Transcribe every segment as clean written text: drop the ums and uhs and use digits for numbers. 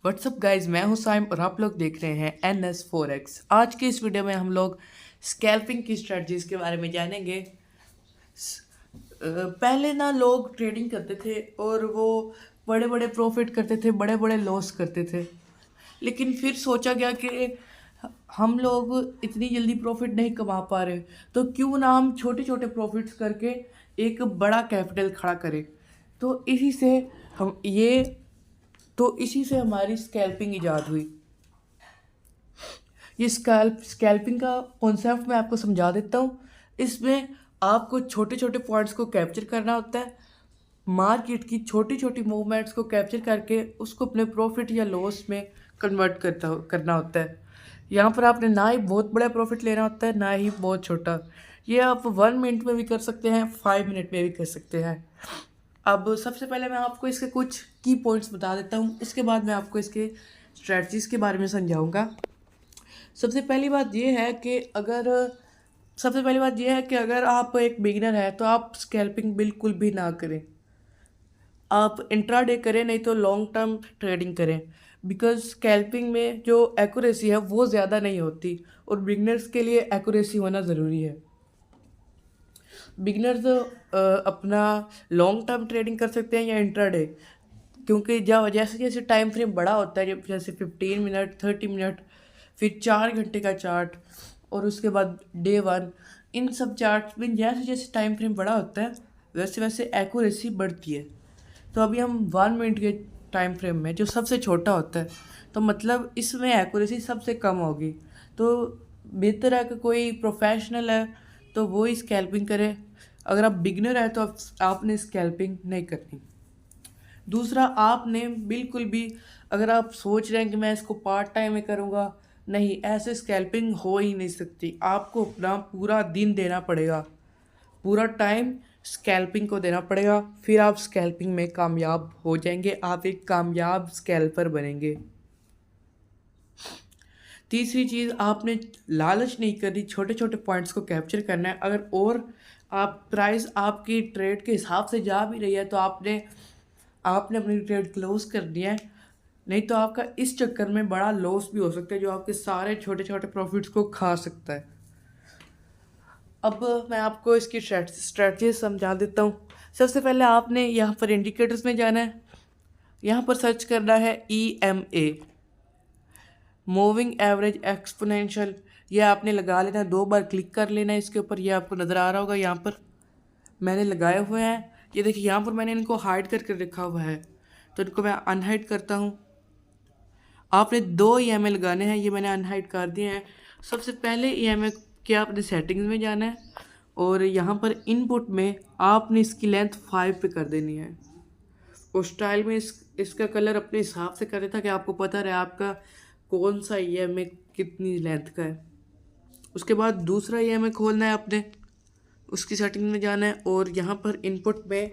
What's up guys, मैं हूं साइम और आप लोग देख रहे हैं NS4X। आज की इस वीडियो में हम लोग स्कैल्पिंग की स्ट्रेटजीज के बारे में जानेंगे। पहले ना लोग ट्रेडिंग करते थे और वो बड़े बड़े प्रॉफिट करते थे, बड़े बड़े लॉस करते थे। लेकिन फिर सोचा गया कि हम लोग इतनी जल्दी प्रॉफिट नहीं कमा पा रहे, तो क्यों ना हम छोटे छोटे प्रॉफिट्स करके एक बड़ा कैपिटल खड़ा करें। तो इसी से हम ये तो इसी से हमारी स्कैल्पिंग इजाद हुई। ये स्कैल्पिंग का कॉन्सेप्ट मैं आपको समझा देता हूँ। इसमें आपको छोटे छोटे पॉइंट्स को कैप्चर करना होता है, मार्केट की छोटी छोटी मूवमेंट्स को कैप्चर करके उसको अपने प्रॉफिट या लॉस में कन्वर्ट करना होता है। यहाँ पर आपने ना ही बहुत बड़ा प्रॉफिट लेना होता है, ना ही बहुत छोटा। ये आप 1 मिनट में भी कर सकते हैं, 5 मिनट में भी कर सकते हैं। अब सबसे पहले मैं आपको इसके कुछ की पॉइंट्स बता देता हूँ, इसके बाद मैं आपको इसके स्ट्रेटजीज के बारे में समझाऊंगा। सबसे पहली बात यह है कि अगर आप एक बिगिनर है तो आप स्कैल्पिंग बिल्कुल भी ना करें। आप इंट्राडे करें, नहीं तो लॉन्ग टर्म ट्रेडिंग करें। बिकॉज स्कैल्पिंग में जो एक्यूरेसी है वो ज़्यादा नहीं होती और बिगिनर्स के लिए एक्यूरेसी होना ज़रूरी है। बिगिनर्स अपना लॉन्ग टर्म ट्रेडिंग कर सकते हैं या इंट्राडे, क्योंकि जब जैसे जैसे टाइम फ्रेम बड़ा होता है, जैसे 15 मिनट, 30 मिनट, फिर 4 घंटे का चार्ट और उसके बाद डे 1, इन सब चार्ट में जैसे जैसे टाइम फ्रेम बड़ा होता है वैसे वैसे एक्यूरेसी बढ़ती है। तो अभी हम 1 मिनट के टाइम फ्रेम में जो सबसे छोटा होता है, तो मतलब इसमें एक्यूरेसी सबसे कम होगी। तो बेहतर है कि कोई प्रोफेशनल है तो वो ही स्कैल्पिंग करे। अगर आप बिगनर है तो आपने स्कैल्पिंग नहीं करनी। दूसरा, आपने बिल्कुल भी, अगर आप सोच रहे हैं कि मैं इसको पार्ट टाइम में करूँगा, नहीं, ऐसे स्कैल्पिंग हो ही नहीं सकती। आपको अपना पूरा दिन देना पड़ेगा, पूरा टाइम स्कैल्पिंग को देना पड़ेगा, फिर आप स्कैल्पिंग में कामयाब हो जाएंगे, आप एक कामयाब स्कैल्पर बनेंगे। तीसरी चीज़, आपने लालच नहीं करनी, छोटे छोटे पॉइंट्स को कैप्चर करना है। अगर और आप प्राइस आपकी ट्रेड के हिसाब से जा भी रही है तो आपने अपनी ट्रेड क्लोज करनी है, नहीं तो आपका इस चक्कर में बड़ा लॉस भी हो सकता है जो आपके सारे छोटे छोटे प्रॉफिट्स को खा सकता है। अब मैं आपको इसकी स्ट्रेटजी समझा देता हूँ। सबसे पहले आपने यहाँ पर इंडिकेटर्स में जाना है, यहाँ पर सर्च करना है EMA, मूविंग एवरेज एक्सपोनेंशियल। ये आपने लगा लेना है, 2 बार क्लिक कर लेना है इसके ऊपर। ये आपको नज़र आ रहा होगा, यहाँ पर मैंने लगाए हुए हैं। ये देखिए, यहाँ पर मैंने इनको हाइड करके रखा हुआ है, तो इनको मैं अनहाइड करता हूँ। आपने 2 EMA लगाने हैं, ये मैंने अनहाइड कर दिए हैं। सबसे पहले EMA के आपने सेटिंग्स में जाना है और यहाँ पर इनपुट में आपने इसकी लेंथ 5 पे कर देनी है और स्टाइल में इसका कलर अपने हिसाब से करें ताकि आपको पता रहे आपका कौन सा EMA कितनी लेंथ का है। उसके बाद दूसरा EMA खोलना है आपने, उसकी सेटिंग में जाना है और यहाँ पर इनपुट में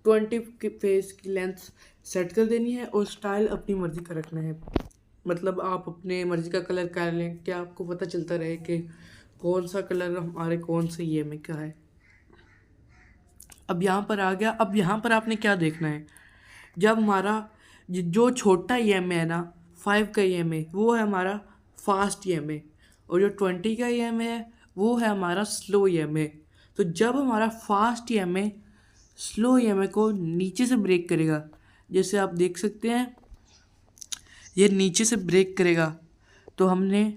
20 की फेस की लेंथ सेट कर देनी है और स्टाइल अपनी मर्ज़ी का रखना है। मतलब आप अपने मर्ज़ी का कलर कर लें, क्या आपको पता चलता रहे कि कौन सा कलर हमारे कौन से EMA का है। अब यहाँ पर आ गया। अब यहाँ पर आपने क्या देखना है, जब हमारा जो छोटा EMA है ना, 5 का EMA, वो है हमारा फास्ट EMA, और जो 20 का EMA है वो है हमारा स्लो EMA। तो जब हमारा फास्ट EMA स्लो EMA को नीचे से ब्रेक करेगा, जैसे आप देख सकते हैं ये नीचे से ब्रेक करेगा, तो हमने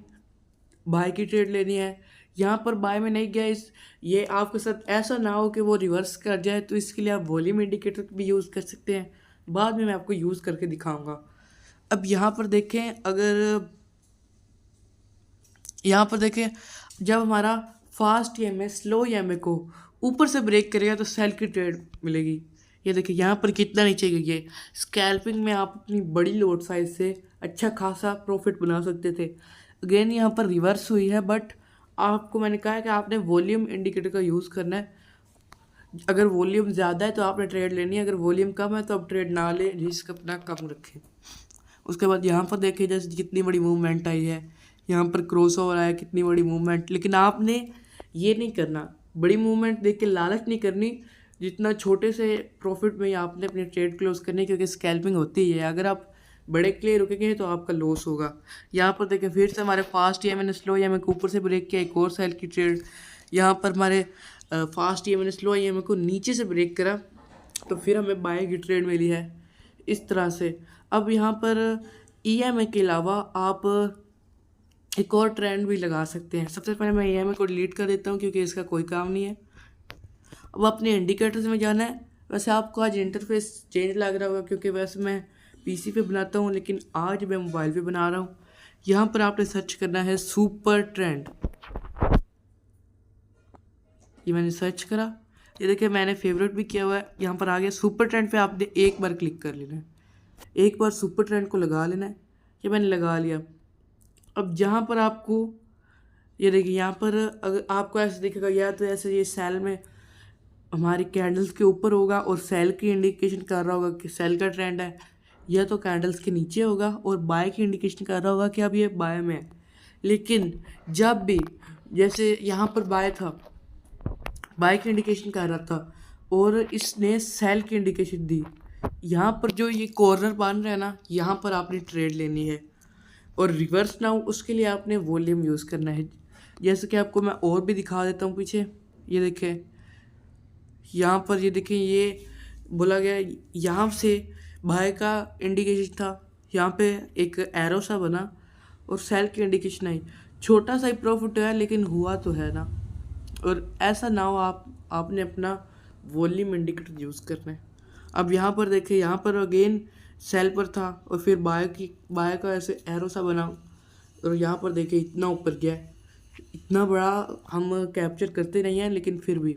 बाय की ट्रेड लेनी है। यहाँ पर बाय में नहीं गया, ये आपके साथ ऐसा ना हो कि वो रिवर्स कर जाए, तो इसके लिए आप वॉल्यूम इंडिकेटर भी यूज़ कर सकते हैं। बाद में मैं आपको यूज़ करके दिखाऊंगा। अब यहाँ पर देखें, जब हमारा फास्ट EMA स्लो EMA को ऊपर से ब्रेक करेगा तो सेल की ट्रेड मिलेगी। ये देखिए यहाँ पर कितना नीचे गई है। स्कैल्पिंग में आप अपनी बड़ी लोड साइज से अच्छा खासा प्रॉफिट बना सकते थे। अगेन यहाँ पर रिवर्स हुई है, बट आपको मैंने कहा है कि आपने वॉल्यूम इंडिकेटर का यूज़ करना है। अगर वॉल्यूम ज़्यादा है तो आपने ट्रेड लेनी है, अगर वॉल्यूम कम है तो आप ट्रेड ना लें, रिस्क अपना कम रखें। उसके बाद यहाँ पर देखिए जैसे कितनी बड़ी मूवमेंट आई है, यहाँ पर क्रॉस ओवर आया, कितनी बड़ी मूवमेंट। लेकिन आपने ये नहीं करना, बड़ी मूवमेंट देख के लालच नहीं करनी, जितना छोटे से प्रॉफिट में ही आपने अपनी ट्रेड क्लोज करनी, क्योंकि स्कैल्पिंग होती है। अगर आप बड़े के लिए रुकेंगे तो आपका लॉस होगा। यहाँ पर देखें फिर से हमारे फास्ट EMA ने स्लो EMA को ऊपर से ब्रेक किया, एक और सेल की ट्रेड। यहाँ पर हमारे फास्ट EMA ने स्लो EMA को नीचे से ब्रेक करा तो फिर हमें बाय की ट्रेड मिली है इस तरह से। अब यहाँ पर EMA के अलावा आप एक और ट्रेंड भी लगा सकते हैं। सबसे पहले मैं EMA को डिलीट कर देता हूँ क्योंकि इसका कोई काम नहीं है। अब अपने इंडिकेटर्स में जाना है। वैसे आपको आज इंटरफेस चेंज लग रहा होगा क्योंकि वैसे मैं PC पे बनाता हूँ लेकिन आज मैं मोबाइल पे बना रहा हूँ। यहाँ पर आपने सर्च करना है सुपर ट्रेंड। ये मैंने सर्च करा, ये देखिए मैंने फेवरेट भी किया हुआ है, यहाँ पर आ गया सुपर ट्रेंड पे। आपने एक बार क्लिक कर लेना है, एक बार सुपर ट्रेंड को लगा लेना है। ये मैंने लगा लिया। अब जहाँ पर आपको ये देखिए यहाँ पर अगर आपको ऐसे दिखेगा या तो ऐसे ये सेल में हमारी कैंडल्स के ऊपर होगा और सेल की इंडिकेशन कर रहा होगा कि सेल का ट्रेंड है, या तो कैंडल्स के नीचे होगा और बाय की इंडिकेशन कर रहा होगा कि अब ये बाय में है। लेकिन जब भी जैसे यहाँ पर बाय था, बाय की इंडिकेशन कर रहा था और इसने सेल की इंडिकेशन दी, यहाँ पर जो ये कॉर्नर बन रहा है ना, यहाँ पर आपने ट्रेड लेनी है। और रिवर्स ना हो उसके लिए आपने वॉल्यूम यूज़ करना है। जैसे कि आपको मैं और भी दिखा देता हूँ पीछे। ये देखें यहाँ पर, ये देखें ये बोला गया यहाँ से बाय का इंडिकेशन था, यहाँ पे एक एरो सा बना और सेल की इंडिकेशन आई। छोटा सा ही प्रॉफिट है लेकिन हुआ तो है ना। और ऐसा ना हो आपने अपना वॉल्यूम इंडिकेटर यूज़ करना है। अब यहाँ पर देखें, यहाँ पर अगेन सेल पर था और फिर बाय का ऐसे एरो सा बना और यहाँ पर देखें इतना ऊपर गया है। इतना बड़ा हम कैप्चर करते नहीं हैं लेकिन फिर भी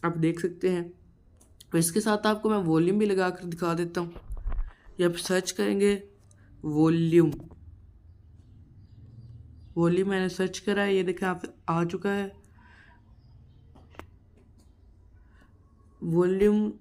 आप देख सकते हैं। तो इसके साथ आपको मैं वॉल्यूम भी लगा कर दिखा देता हूँ। या आप सर्च करेंगे वॉल्यूम, वॉल्यूम मैंने सर्च करा है, ये देखें आप आ चुका है वॉल्यूम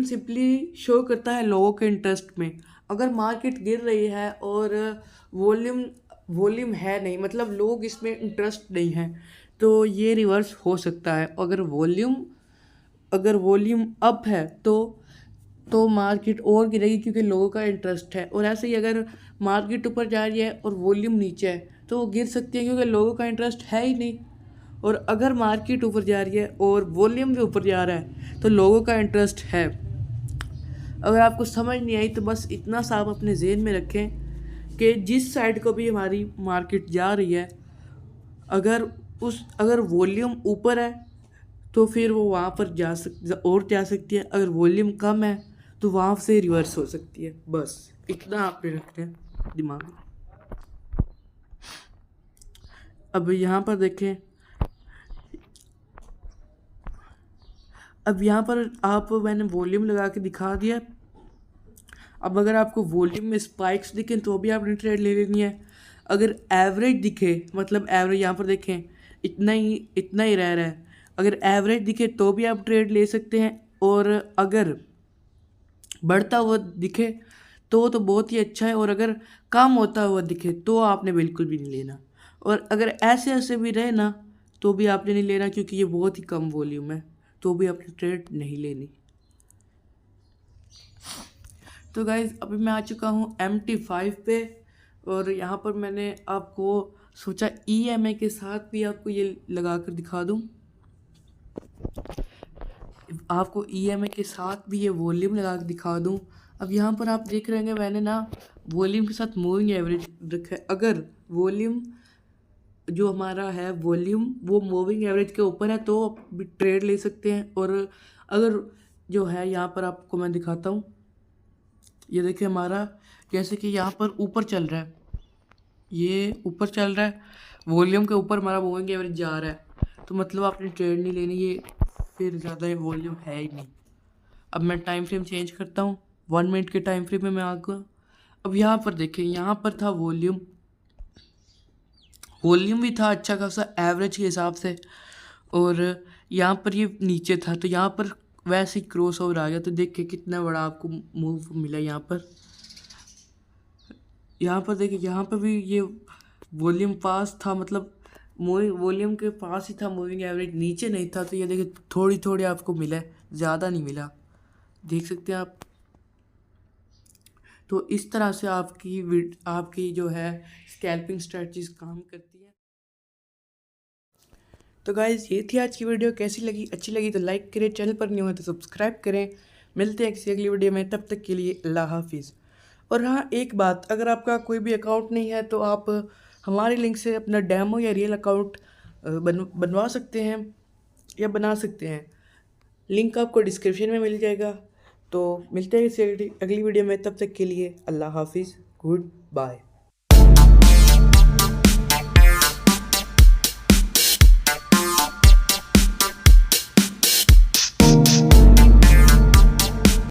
सिंपली शो करता है लोगों के इंटरेस्ट में। अगर मार्केट गिर रही है और वॉल्यूम है नहीं, मतलब लोग इसमें इंटरेस्ट नहीं है, तो ये रिवर्स हो सकता है। अगर वॉल्यूम अप है तो मार्केट और गिरेगी क्योंकि लोगों का इंटरेस्ट है। और ऐसे ही अगर मार्केट ऊपर जा रही है और वॉल्यूम नीचे है तो वो गिर सकती है क्योंकि लोगों का इंटरेस्ट है ही नहीं। और अगर मार्केट ऊपर जा रही है और वॉल्यूम भी ऊपर जा रहा है तो लोगों का इंटरेस्ट है। अगर आपको समझ नहीं आई तो बस इतना सा आप अपने ज़हन में रखें कि जिस साइड को भी हमारी मार्केट जा रही है, अगर वॉल्यूम ऊपर है तो फिर वो वहाँ पर जा सकती है। अगर वॉल्यूम कम है तो वहाँ से रिवर्स हो सकती है। बस इतना आपने रखना है दिमाग में। अब यहाँ पर देखें, अब यहाँ पर मैंने वॉल्यूम लगा के दिखा दिया। अब अगर आपको वॉल्यूम में स्पाइक्स दिखें तो भी आपने ट्रेड ले लेनी है। अगर एवरेज दिखे, मतलब एवरेज यहाँ पर देखें इतना ही रह रहा है, अगर एवरेज दिखे तो भी आप ट्रेड ले सकते हैं। और अगर बढ़ता हुआ दिखे तो बहुत ही अच्छा है, और अगर कम होता हुआ दिखे तो आपने बिल्कुल भी नहीं लेना। और अगर ऐसे भी रहे ना तो भी आपने नहीं लेना क्योंकि ये बहुत ही कम वॉल्यूम है, तो भी आपने ट्रेड नहीं लेनी। तो गाइज अभी मैं आ चुका हूँ MT5 पे, और यहाँ पर मैंने आपको सोचा EMA के साथ भी आपको ये लगा कर दिखा दूँ। आपको EMA के साथ भी ये वॉल्यूम लगा कर दिखा दूँ। अब यहाँ पर आप देख रहे होंगे मैंने ना वॉल्यूम के साथ मूविंग एवरेज रखा है। अगर वॉल्यूम जो हमारा है वॉल्यूम वो मूविंग एवरेज के ऊपर है तो भी ट्रेड ले सकते हैं। और अगर जो है यहाँ पर आपको मैं दिखाता हूँ, ये देखिए हमारा जैसे कि यहाँ पर ऊपर चल रहा है, ये ऊपर चल रहा है, वॉल्यूम के ऊपर हमारा मूविंग एवरेज जा रहा है, तो मतलब आपने ट्रेड नहीं लेनी, ये फिर ज़्यादा वॉल्यूम है ही नहीं। अब मैं टाइम फ्रेम चेंज करता हूँ, 1 मिनट के टाइम फ्रेम में मैं आ गया। अब यहाँ पर देखें, यहाँ पर था वॉल्यूम भी था अच्छा खासा एवरेज के हिसाब से, और यहाँ पर ये नीचे था तो यहाँ पर वैसे ही क्रॉस ओवर आ गया। तो देखिए कितना बड़ा आपको मूव मिला यहाँ पर देखिए यहाँ पर भी ये वॉल्यूम पास था, मतलब वॉल्यूम के पास ही था, मूविंग एवरेज नीचे नहीं था। तो ये देखिए थोड़ी आपको मिला है, ज़्यादा नहीं मिला, देख सकते हैं आप। तो इस तरह से आपकी जो है स्कैल्पिंग स्ट्रेटजीज काम करती है। तो गाइज़ ये थी आज की वीडियो, कैसी लगी? अच्छी लगी तो लाइक करें, चैनल पर नहीं हो तो सब्सक्राइब करें। मिलते हैं किसी अगली वीडियो में, तब तक के लिए अल्लाह हाफिज़। और हाँ, एक बात, अगर आपका कोई भी अकाउंट नहीं है तो आप हमारे लिंक से अपना डेमो या रियल अकाउंट बनवा सकते हैं या बना सकते हैं। लिंक आपको डिस्क्रिप्शन में मिल जाएगा। तो मिलते हैं किसी अगली वीडियो में, तब तक के लिए अल्लाह हाफिज़, गुड बाय।